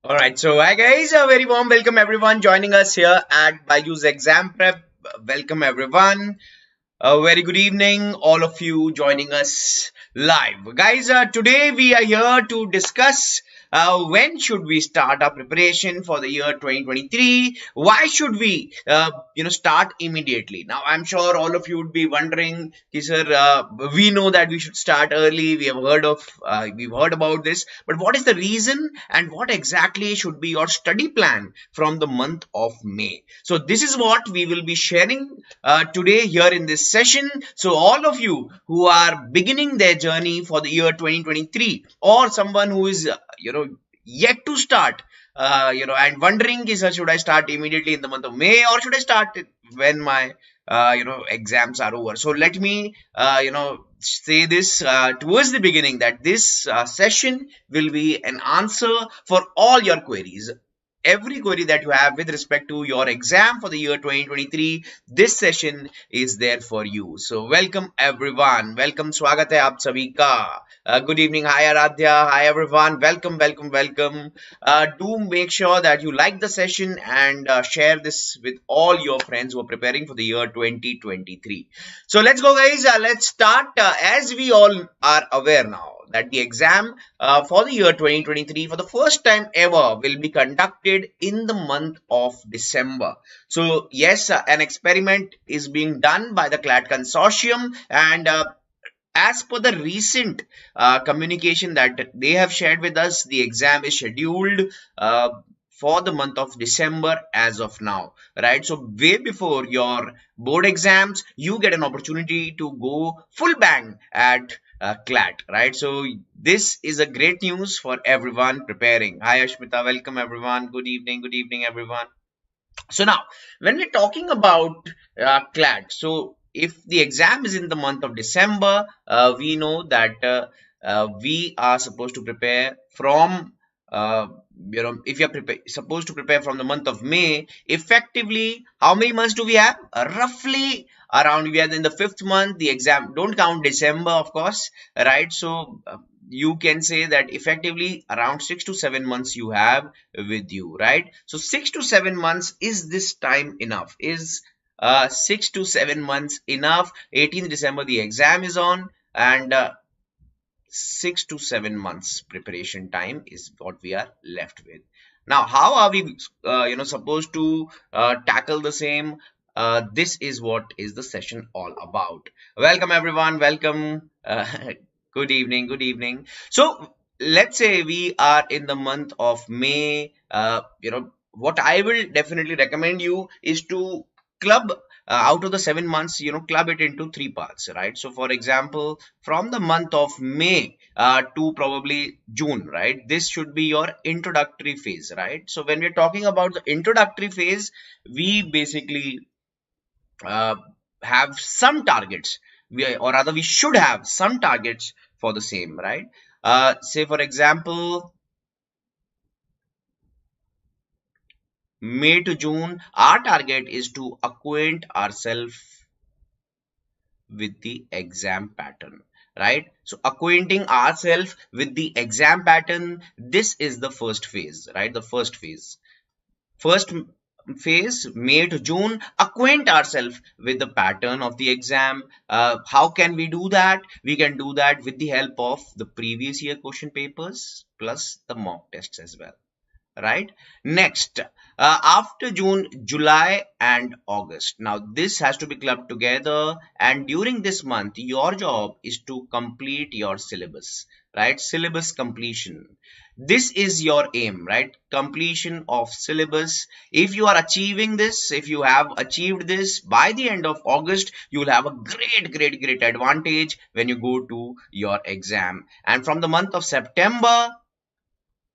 All right, so hi guys, a very warm welcome everyone joining us here at BYJU'S Exam Prep. Welcome everyone. A very good evening, all of you joining us live. Guys, today we are here to discuss when should we start our preparation for the year 2023. Why should we, start immediately? Now, I'm sure all of you would be wondering, sir, we know that we should start early. We've heard about this, but what is the reason and what exactly should be your study plan from the month of May? So this is what we will be sharing today here in this session. So all of you who are beginning their journey for the year 2023, or someone who is yet to start, and wondering, is should I start immediately in the month of May, or should I start when my exams are over? So let me say this towards the beginning, that this session will be an answer for all your queries. Every query that you have with respect to your exam for the year 2023, this session is there for you. So welcome everyone. Welcome, स्वागत है आप सभी का. Good evening. Hi Aradhya. Hi everyone. Welcome. Do make sure that you like the session and share this with all your friends who are preparing for the year 2023. So let's go guys. Let's start. As we all are aware now that the exam for the year 2023 for the first time ever will be conducted in the month of December. So yes, an experiment is being done by the CLAT consortium, and as per the recent communication that they have shared with us, the exam is scheduled for the month of December as of now, right? So way before your board exams, you get an opportunity to go full bang at CLAT, right? So this is a great news for everyone preparing. Hi Ashmita, welcome everyone. Good evening everyone. So now, when we're talking about CLAT, so if the exam is in the month of December, we know that we are supposed to prepare from, if you're supposed to prepare from the month of May, effectively, how many months do we have? Roughly around, we are in the fifth month. The exam, don't count December, of course, right? So you can say that effectively around 6 to 7 months you have with you, right? So 6 to 7 months, is this time enough? Is 6 to 7 months enough? 18th December the exam is on, and 6 to 7 months preparation time is what we are left with. Now how are we supposed to tackle the same? This is what is the session all about. Welcome everyone, welcome. Good evening. So let's say we are in the month of May. What I will definitely recommend you is to club out of the 7 months, club it into three parts, right? So for example, from the month of May to probably June, right? This should be your introductory phase, right? So when we're talking about the introductory phase, we basically uh, have some targets, or rather we should have some targets for the same, right? Say for example, May to June, our target is to acquaint ourselves with the exam pattern, right? So acquainting ourselves with the exam pattern, this is the first phase, right? The first phase, May to June, acquaint ourselves with the pattern of the exam. How can we do that? We can do that with the help of the previous year question papers plus the mock tests as well, right? Next, after June, July and August. Now this has to be clubbed together, and during this month your job is to complete your syllabus, right? Syllabus completion. This is your aim, right? Completion of syllabus. If you are achieving this, if you have achieved this by the end of August, you will have a great advantage when you go to your exam. And from the month of September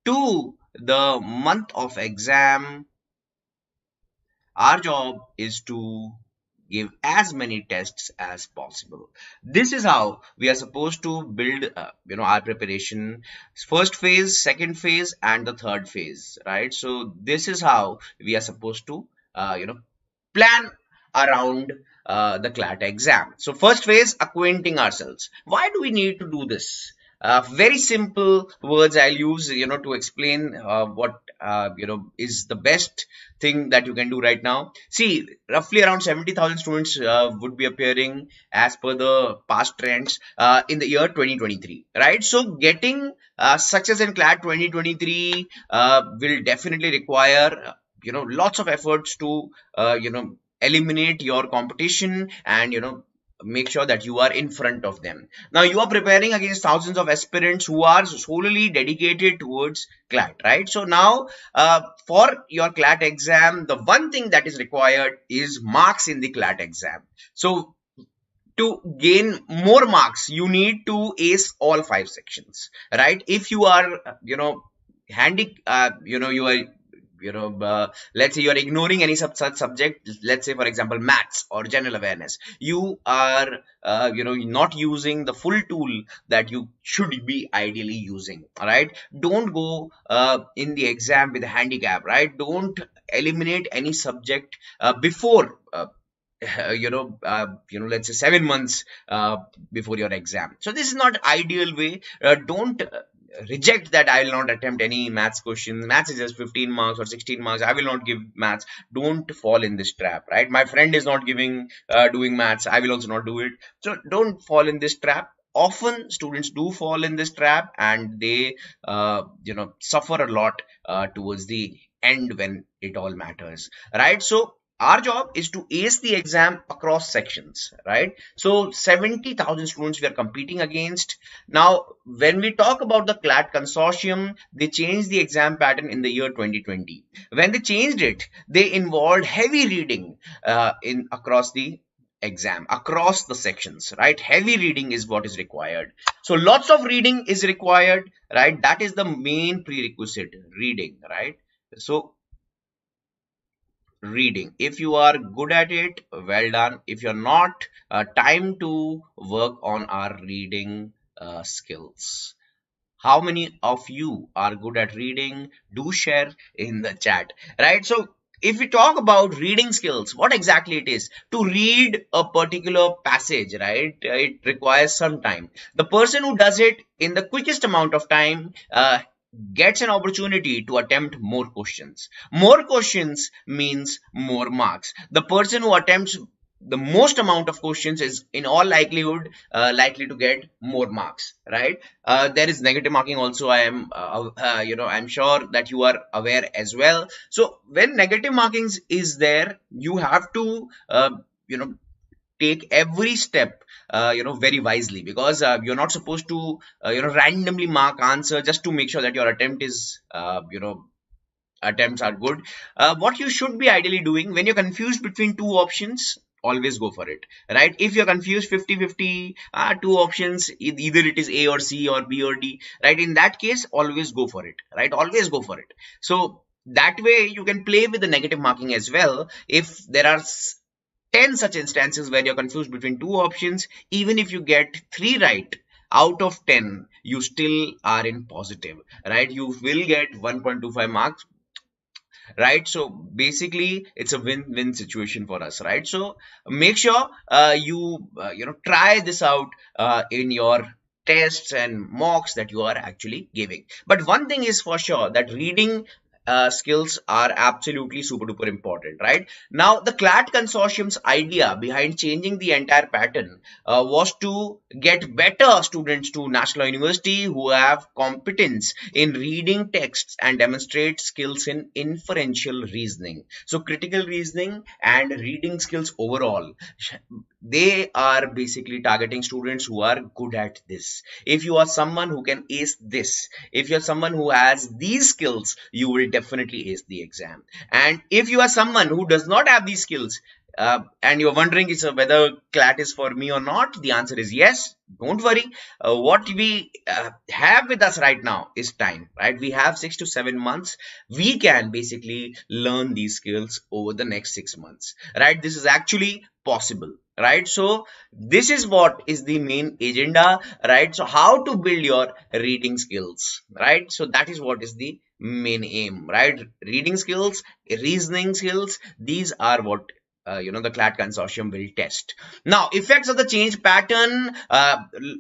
to the month of exam, our job is to give as many tests as possible. This is how we are supposed to build our preparation: first phase, second phase and the third phase, right? So this is how we are supposed to plan around the CLAT exam. So first phase, acquainting ourselves. Why do we need to do this? Very simple words I'll use, to explain what is the best thing that you can do right now. See, roughly around 70,000 students would be appearing as per the past trends in the year 2023, right? So getting success in CLAT 2023 will definitely require lots of efforts to eliminate your competition, and make sure that you are in front of them. Now you are preparing against thousands of aspirants who are solely dedicated towards CLAT, right? So now for your CLAT exam, the one thing that is required is marks in the CLAT exam. So to gain more marks, you need to ace all 5 sections, right? If you are you are let's say you are ignoring any such subject, let's say for example maths or general awareness, you are not using the full tool that you should be ideally using. All right, don't go in the exam with a handicap, right? Don't eliminate any subject before let's say 7 months before your exam. So this is not ideal way. Don't reject that I will not attempt any maths questions. Maths is just 15 marks or 16 marks, I will not give maths. Don't fall in this trap, right? My friend is not giving doing maths, I will also not do it. So don't fall in this trap. Often students do fall in this trap, and they suffer a lot towards the end when it all matters, right? So our job is to ace the exam across sections, right? So 70,000 students we are competing against. Now when we talk about the CLAT consortium, they changed the exam pattern in the year 2020. When they changed it, they involved heavy reading in across the exam, across the sections, right? Heavy reading is what is required. So lots of reading is required, right? That is the main prerequisite, reading, right? So reading, if you are good at it, well done. If you're not, time to work on our reading skills. How many of you are good at reading? Do share in the chat, right? So if we talk about reading skills, what exactly it is to read a particular passage, right? It requires some time. The person who does it in the quickest amount of time gets an opportunity to attempt more questions. More questions means more marks. The person who attempts the most amount of questions is in all likelihood likely to get more marks, right? There is negative marking also. I am I'm sure that you are aware as well. So when negative markings is there, you have to take every step very wisely, because you're not supposed to randomly mark answer just to make sure that your attempt is attempts are good. What you should be ideally doing when you're confused between two options, always go for it, right? If you're confused 50-50, two options, either it is A or C or B or D, right? In that case, always go for it, right? Always go for it. So that way you can play with the negative marking as well. If there are 10 such instances where you're confused between two options, even if you get 3 right out of 10, you still are in positive, right? You will get 1.25 marks, right? So basically it's a win-win situation for us, right? So make sure you try this out in your tests and mocks that you are actually giving. But one thing is for sure, that reading skills are absolutely super duper important, right? Now the CLAT consortium's idea behind changing the entire pattern was to get better students to national university who have competence in reading texts and demonstrate skills in inferential reasoning. So critical reasoning and reading skills overall, they are basically targeting students who are good at this. If you are someone who can ace this, if you're someone who has these skills, you will definitely ace the exam. And if you are someone who does not have these skills, and you're wondering whether CLAT is for me or not, the answer is yes. Don't worry. What we have with us right now is time, right? We have 6 to 7 months. We can basically learn these skills over the next 6 months, right? This is actually possible, right? So this is what is the main agenda, right? So how to build your reading skills, right? So that is what is the main aim, right? Reading skills, reasoning skills, these are what the CLAT consortium will test. Now, effects of the change pattern,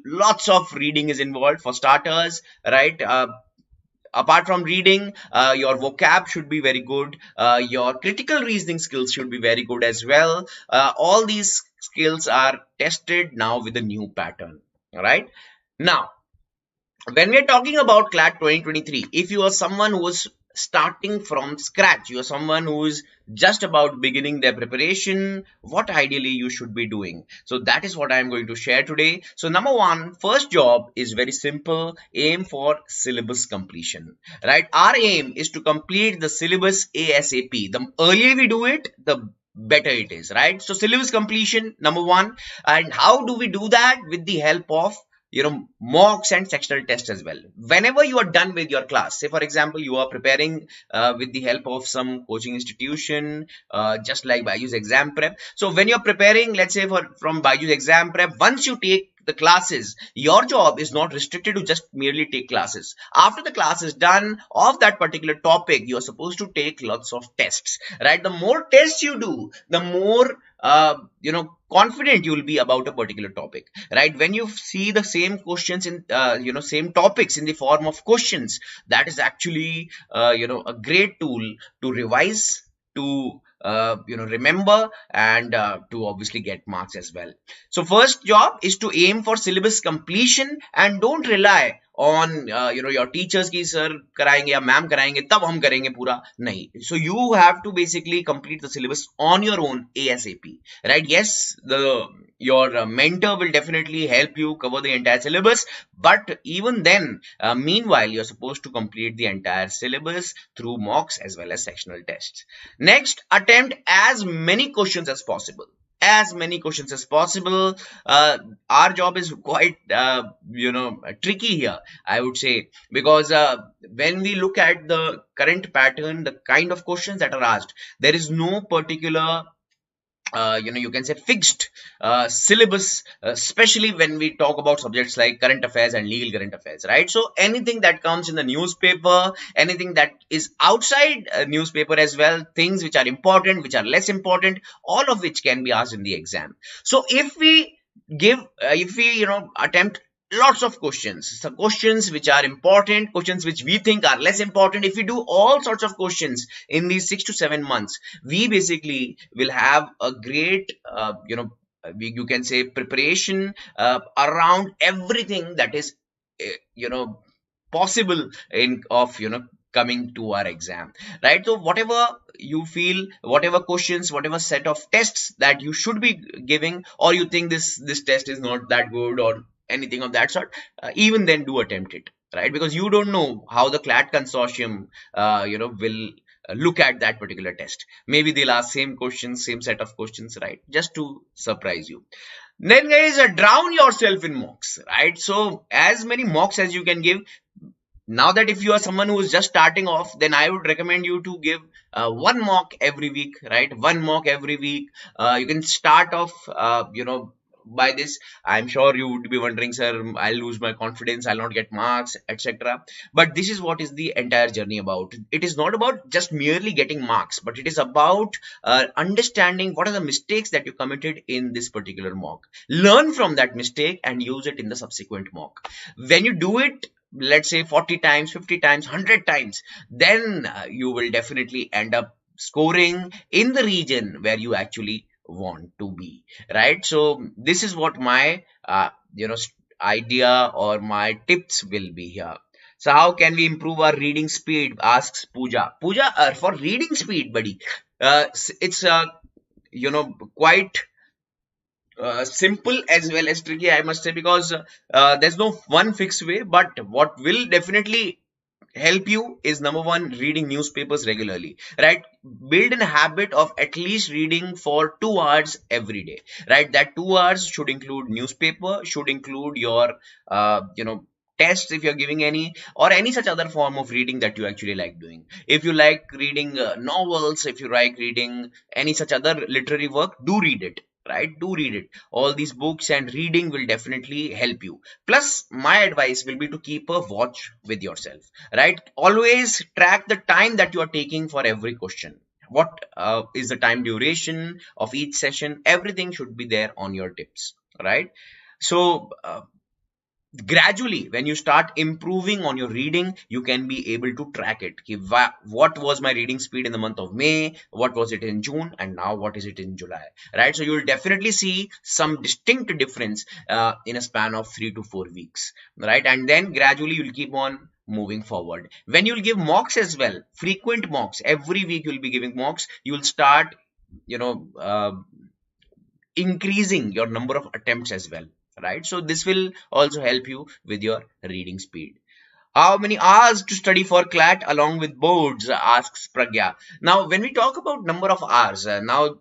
lots of reading is involved for starters, right? Apart from reading, your vocab should be very good, your critical reasoning skills should be very good as well. All these skills are tested now with the new pattern. All right, now when we're talking about CLAT 2023, if you are someone who is starting from scratch, you are someone who is just about beginning their preparation, what ideally you should be doing. So that is what I am going to share today. So number one, first job is very simple. Aim for syllabus completion, right? Our aim is to complete the syllabus ASAP. The earlier we do it, the better it is, right? So syllabus completion, number one. And how do we do that? With the help of mocks and sectional tests as well. Whenever you are done with your class, say for example you are preparing with the help of some coaching institution, just like BYJU'S Exam Prep. So when you're preparing, let's say from BYJU'S Exam Prep, once you take the classes, your job is not restricted to just merely take classes. After the class is done of that particular topic, you are supposed to take lots of tests, right? The more tests you do, the more confident you will be about a particular topic, right? When you see the same questions in same topics in the form of questions, that is actually a great tool to revise, to remember, and to obviously get marks as well. So first job is to aim for syllabus completion and don't rely on your teachers ki sir karayenge ya ma'am karayenge tab hum karenge pura, nahi. So you have to basically complete the syllabus on your own ASAP, right? Yes, your mentor will definitely help you cover the entire syllabus, but even then, meanwhile, you're supposed to complete the entire syllabus through mocks as well as sectional tests. Next, attempt as many questions as possible. As many questions as possible. Our job is quite tricky here, I would say, because when we look at the current pattern, the kind of questions that are asked, there is no particular you can say fixed syllabus, especially when we talk about subjects like current affairs and legal current affairs, right? So anything that comes in the newspaper, anything that is outside a newspaper as well, things which are important, which are less important, all of which can be asked in the exam. So if we attempt lots of questions, so questions which are important, questions which we think are less important, if we do all sorts of questions in these 6 to 7 months, we basically will have a great you can say preparation around everything that is possible coming to our exam, right? So whatever you feel, whatever questions, whatever set of tests that you should be giving, or you think this test is not that good or anything of that sort, even then do attempt it, right? Because you don't know how the CLAT consortium will look at that particular test. Maybe they'll ask same questions, same set of questions, right? Just to surprise you. Then guys, drown yourself in mocks, right? So as many mocks as you can give. Now that if you are someone who is just starting off, then I would recommend you to give one mock every week, right? One mock every week. You can start off by this. I'm sure you would be wondering, sir, I'll lose my confidence, I'll not get marks, etc. But this is what is the entire journey about. It is not about just merely getting marks, but it is about understanding what are the mistakes that you committed in this particular mock. Learn from that mistake and use it in the subsequent mock. When you do it, let's say 40 times, 50 times, 100 times, then you will definitely end up scoring in the region where you actually want to be, right? So this is what my idea or my tips will be here. So how can we improve our reading speed, asks Pooja. For reading speed, buddy, it's quite simple as well as tricky, I must say, because there's no one fixed way. But what will definitely help you is, number one, reading newspapers regularly, right? Build a habit of at least reading for 2 hours every day, right? That 2 hours should include newspaper, should include your tests if you're giving any, or any such other form of reading that you actually like doing. If you like reading novels, if you like reading any such other literary work, do read it, right? Do read it. All these books and reading will definitely help you. Plus, my advice will be to keep a watch with yourself, right? Always track the time that you are taking for every question. what is the time duration of each session. Everything should be there on your tips, right? So gradually, when you start improving on your reading, you can be able to track it. What was my reading speed in the month of May, what was it in June, and now what is it in July, right? So you'll definitely see some distinct difference in a span of 3 to 4 weeks, right? And then gradually you'll keep on moving forward. When you'll give mocks as well, frequent mocks, every week you'll be giving mocks, you'll start, increasing your number of attempts as well, right? So this will also help you with your reading speed. How many hours to study for CLAT along with boards, asks Pragya. Now when we talk about number of hours, now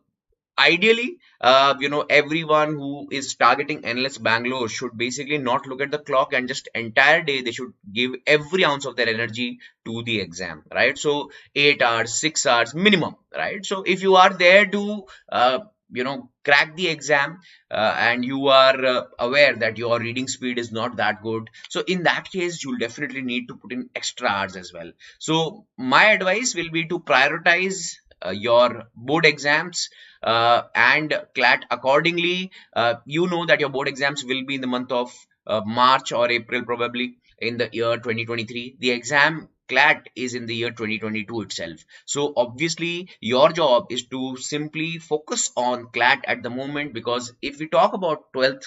ideally, everyone who is targeting NLS Bangalore should basically not look at the clock, and just entire day they should give every ounce of their energy to the exam, right? So 8 hours, 6 hours minimum, right? So if you are there to crack the exam, and you are aware that your reading speed is not that good, so in that case you'll definitely need to put in extra hours as well. So my advice will be to prioritize your board exams and CLAT accordingly. You know that your board exams will be in the month of March or April, probably in the year 2023. The exam CLAT is in the year 2022 itself. So obviously your job is to simply focus on CLAT at the moment, because if we talk about 12th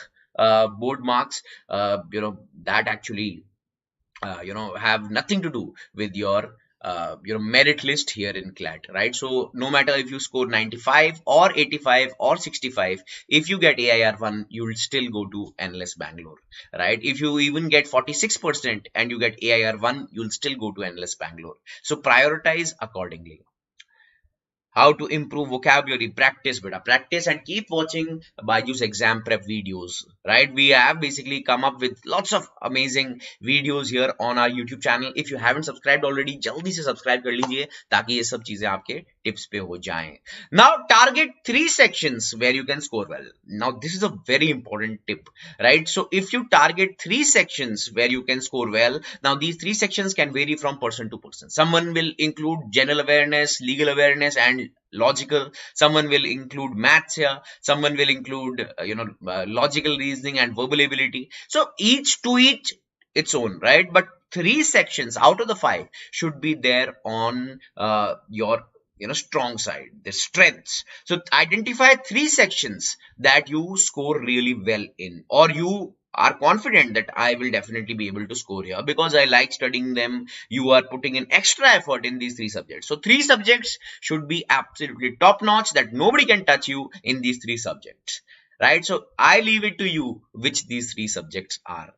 board marks, that actually have nothing to do with your merit list here in CLAT, right? So no matter if you score 95 or 85 or 65, if you get AIR 1, you will still go to NLS Bangalore, right? If you even get 46% and you get AIR 1, you'll still go to NLS Bangalore. So prioritize accordingly. How to improve vocabulary? Practice, beta. Practice and keep watching BYJU'S Exam Prep videos, right? We have basically come up with lots of amazing videos here on our YouTube channel. If you haven't subscribed already, jaldi se subscribe kar lijiye ताकि ये सब चीजें आपके tips पे हो जाएं. Now target 3 sections where you can score well. Now this is a very important tip, right? So if you target 3 sections where you can score well, now these 3 sections can vary from person to person. Someone will include general awareness, legal awareness, and logical. Someone will include maths here. Someone will include logical reasoning and verbal ability. So each its own, right? But 3 sections out of the 5 should be there on your strong side, the strengths. So identify 3 sections that you score really well in, or you are confident that I will definitely be able to score here because I like studying them. You are putting in extra effort in these 3 subjects. So 3 subjects should be absolutely top notch, that nobody can touch you in these 3 subjects, right? So I leave it to you which these 3 subjects are.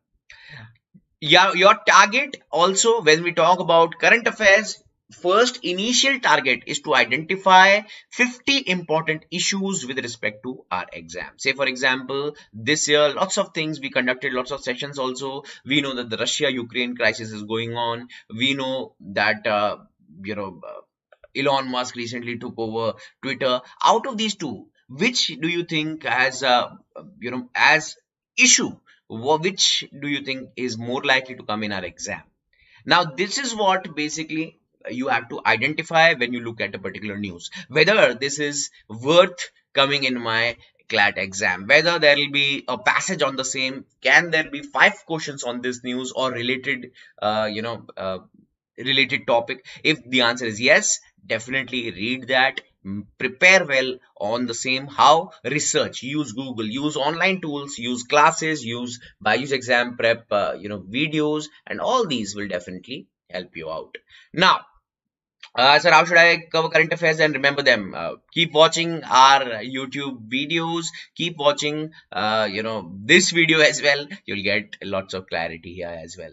Yeah, your target also, when we talk about current affairs, first initial target is to identify 50 important issues with respect to our exam. Say for example, this year lots of things we conducted, lots of sessions also. We know that the Russia-Ukraine crisis is going on. We know that Elon Musk recently took over Twitter. Out of these 2, which do you think as as issue, which do you think is more likely to come in our exam? Now this is what basically you have to identify when you look at a particular news, whether this is worth coming in my CLAT exam, whether there will be a passage on the same, can there be 5 questions on this news or related related topic. If the answer is yes, definitely read that, prepare well on the same. How? Research, use Google, use online tools, use classes, use BYJU'S Exam Prep videos, and all these will definitely help you out. Now sir, how should I cover current affairs and remember them? Keep watching our YouTube videos. Keep watching, this video as well. You'll get lots of clarity here as well.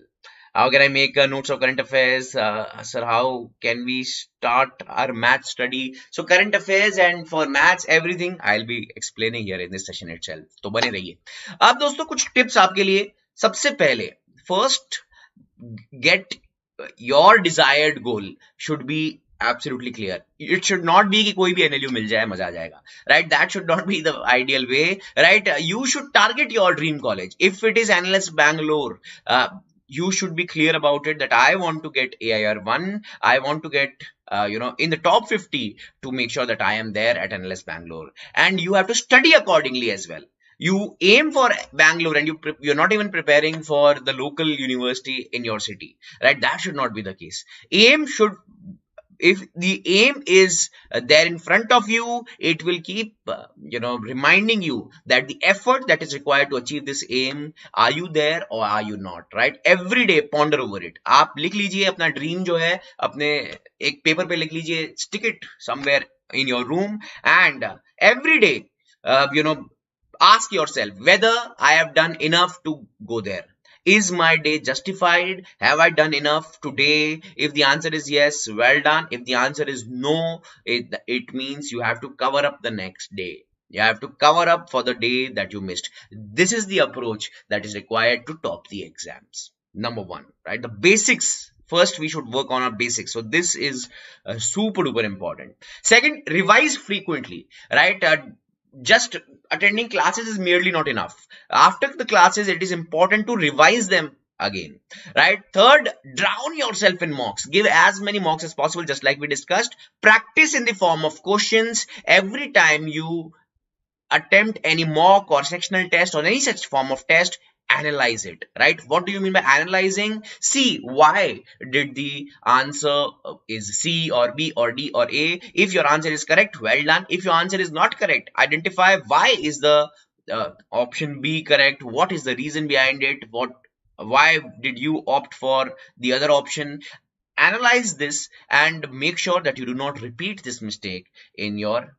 How can I make notes of current affairs? Sir, how can we start our math study? So current affairs and for maths, everything I'll be explaining here in this session itself. तो बने रहिए. अब दोस्तों कुछ tips आपके लिए. सबसे पहले, first, get your desired goal should be absolutely clear. It should not be कि कोई भी NLU मिल जाए मजा आ जाएगा, right? That should not be the ideal way, right? You should target your dream college. If it is NLS Bangalore, you should be clear about it that I want to get AIR 1. I want to get in the top 50 to make sure that I am there at NLS Bangalore. And you have to study accordingly as well. You aim for Bangalore and you're not even preparing for the local university in your city, right? That should not be the case. Aim should, if the aim is there in front of you, it will keep reminding you that the effort that is required to achieve this aim, are you there or are you not, right? Every day ponder over it. आप लिख लीजिए अपना dream जो है, अपने एक paper पे लिख लीजिए, stick it somewhere in your room, and every day ask yourself whether I have done enough to go there. Is my day justified? Have I done enough today? If the answer is yes, well done. If the answer is no, it means you have to cover up the next day. You have to cover up for the day that you missed. This is the approach that is required to top the exams. Number one, right? The basics. First, we should work on our basics. So this is super duper important. Second, revise frequently, right? Just attending classes is merely not enough. After the classes, it is important to revise them again, right? Third, drown yourself in mocks. Give as many mocks as possible, just like we discussed. Practice in the form of questions. Every time you attempt any mock or sectional test or any such form of test, analyze it, right? What do you mean by analyzing? See why did the answer is C or B or D or A. If your answer is correct, well done. If your answer is not correct, identify why is the option B correct, what is the reason behind it, why did you opt for the other option. Analyze this and make sure that you do not repeat this mistake in your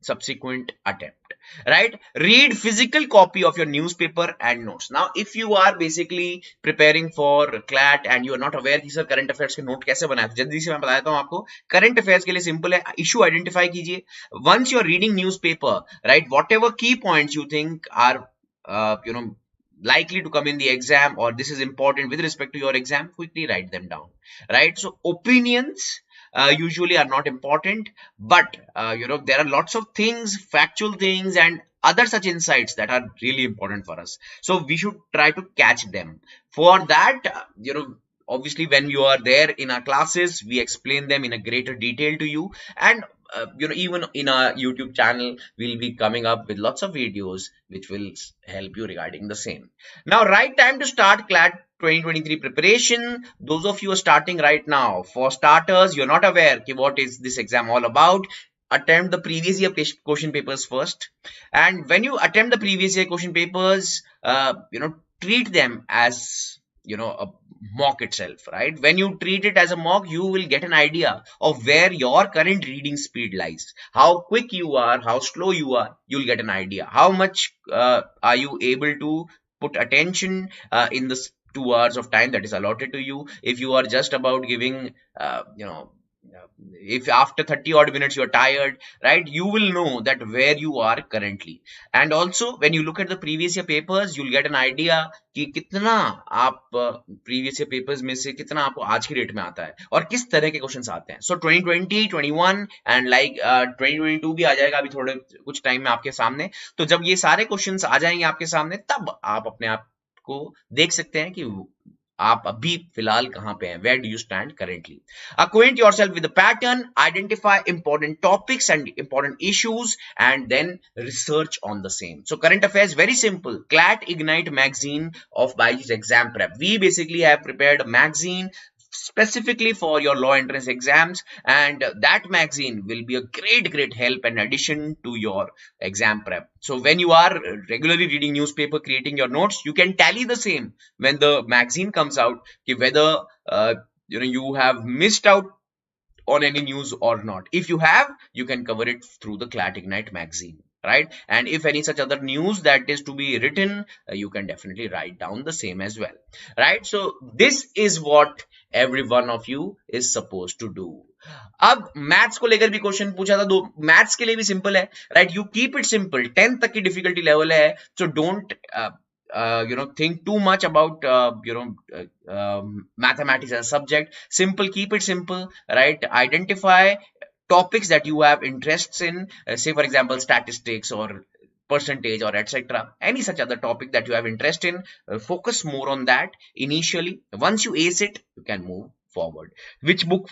subsequent attempt, right? Read physical copy of your newspaper and notes. Now if you are basically preparing for CLAT and you are not aware कि sir current affairs के note कैसे बनाए, जल्दी से मैं बता देता हूँ आपको. Current affairs के लिए simple है, issue identify कीजिए. Once you are reading newspaper, right, whatever key points you think are likely to come in the exam, or this is important with respect to your exam, quickly write them down, right? So opinions usually are not important, but there are lots of things, factual things and other such insights that are really important for us, so we should try to catch them. For that, obviously when you are there in our classes, we explain them in a greater detail to you, and even in our YouTube channel, we'll be coming up with lots of videos which will help you regarding the same. Now, right time to start CLAT 2023 preparation. Those of you are starting right now. For starters, you're not aware what is this exam all about. Attempt the previous year question papers first, and when you attempt the previous year question papers, treat them as a mock itself, right? When you treat it as a mock, you will get an idea of where your current reading speed lies, how quick you are, how slow you are. You'll get an idea how much are you able to put attention in this 2 hours of time that is allotted to you. If you are just about giving if after 30 odd minutes you're tired, right, you will know that where you are currently. And also when you look at the previous year papers, you'll get an idea कि कितना आप previous year papers में से कितना आपको आज की date में आता है और किस तरह के क्वेश्चंस आते हैं. So 2020, 21 and like 2022 भी आ जाएगा अभी थोड़े कुछ टाइम में आपके सामने. तो जब ये सारे क्वेश्चंस आ जाएंगे आपके सामने, तब आप अपने आप को देख सकते हैं कि आप अभी फिलहाल कहां पे हैं, where do you stand currently. Acquaint yourself with the pattern, identify important topics and important issues, and then research on the same. So current affairs, very simple. CLAT Ignite magazine of BYJU'S Exam Prep. We basically have prepared a magazine specifically for your law entrance exams, and that magazine will be a great help and addition to your exam prep. So when you are regularly reading newspaper, creating your notes, you can tally the same when the magazine comes out, whether you have missed out on any news or not. If you have, you can cover it through the CLAT Ignite magazine, right? And if any such other news that is to be written, you can definitely write down the same as well, right? So this is what every one of you is supposed to do. अब maths को लेकर भी question पूछा था, दो maths के लिए भी सिंपल है, right? You keep it simple. 10th तक की डिफिकल्टी लेवल है, so don't think too much about mathematics as a subject. Simple, keep it simple, right? Identify topics that you have interests in, say for example statistics or percentage or etc. Any such other topic that you have interest in, focus more on that initially. Once you ace it, you can move forward. Which book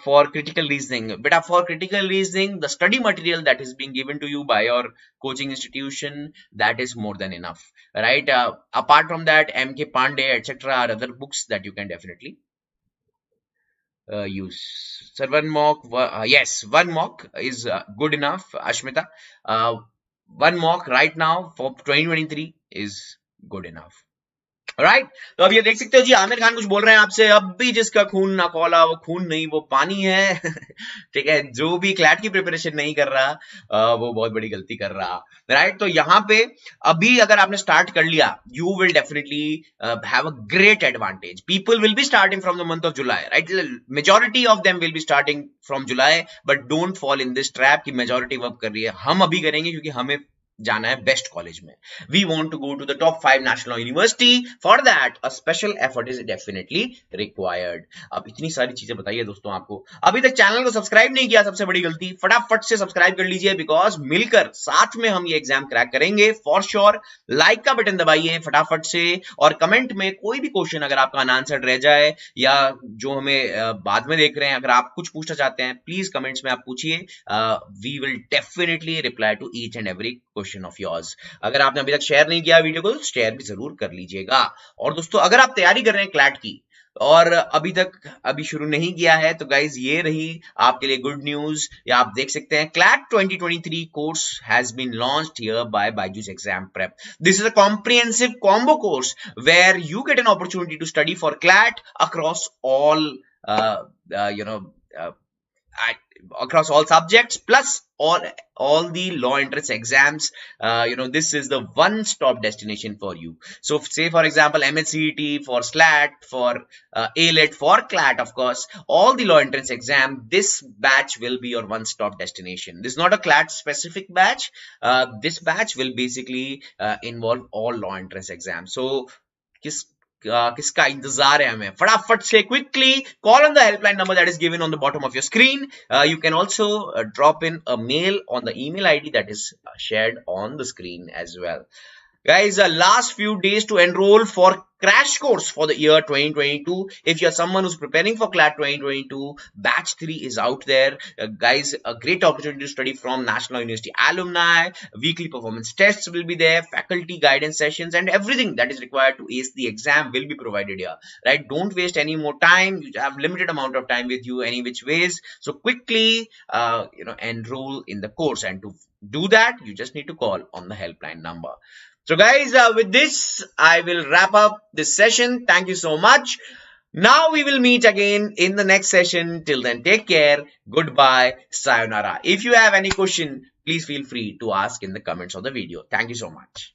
for critical reasoning? But for critical reasoning, the study material that is being given to you by your coaching institution, that is more than enough, right? Apart from that, MK Pandey, etc. are other books that you can definitely use. So one mock, yes, one mock is good enough, Ashmita. One mock right now for 2023 is good enough. Right तो अब ये देख सकते हो जी, आमिर खान कुछ बोल रहे हैं आपसे, अब भी जिसका खून ना खौला वो खून नहीं वो पानी है। ठीक है, जो भी क्लैट की प्रिपरेशन नहीं कर रहा वो बहुत बड़ी गलती कर रहा, राइट। तो यहाँ पे अभी अगर आपने स्टार्ट कर लिया, you will definitely have a great advantage. People will be starting from the month of July, right. Majority of them will be starting from July, but don't fall in this trap कि majority work कर रही है। हम अभी करेंगे क्योंकि हमें जाना है बेस्ट कॉलेज में। We want to go to the top 5 national university, for that a special effort is definitely required. अब इतनी सारी चीजें बताइए दोस्तों आपको, अभी तक चैनल को सब्सक्राइब नहीं किया, सबसे बड़ी गलती, फटाफट से सब्सक्राइब कर लीजिए, बिकॉज मिलकर साथ में हम ये एग्जाम क्रैक करेंगे फॉर श्योर। लाइक का बटन दबाइए फटाफट से, और कमेंट में कोई भी क्वेश्चन अगर आपका अनआंसर्ड रह जाए, या जो हमें बाद में देख रहे हैं अगर आप कुछ पूछना चाहते हैं, प्लीज कमेंट्स में आप पूछिए। We will definitely reply to each and every question of yours. अगर आपने अभी तक शेयर नहीं किया वीडियो को, तो शेयर भी जरूर कर लीजिएगा। और दोस्तों अगर आप तैयारी कर रहे हैं क्लैट की और अभी शुरू नहीं किया है, तो गाइज ये रही आपके लिए गुड न्यूज। या आप देख सकते हैं CLAT 2023 course has been launched here by Byju's exam prep. This is a comprehensive combo course where you get an opportunity to study for CLAT across all across all subjects, plus all the law entrance exams. This is the one stop destination for you. So say for example MHCET, for SLAT, for ALET, for CLAT, of course, all the law entrance exam, this batch will be your one stop destination. This is not a CLAT specific batch. This batch will basically involve all law entrance exams. So किसका इंतजार है हमें, फटाफट से quickly call on the helpline number that is given on the bottom of your screen. You can also drop in a mail on the email ID that is shared on the screen as well. Guys, last few days to enroll for crash course for the year 2022. If you're someone who's preparing for CLAT 2022, batch 3 is out there. Guys, a great opportunity to study from National University alumni. Weekly performance tests will be there, faculty guidance sessions, and everything that is required to ace the exam will be provided here, right? Don't waste any more time. You have limited amount of time with you any which ways. So quickly, enroll in the course, and to do that, you just need to call on the helpline number. So guys, with this, I will wrap up this session. Thank you so much. Now we will meet again in the next session. Till then, take care. Goodbye. Sayonara. If you have any question, please feel free to ask in the comments of the video. Thank you so much.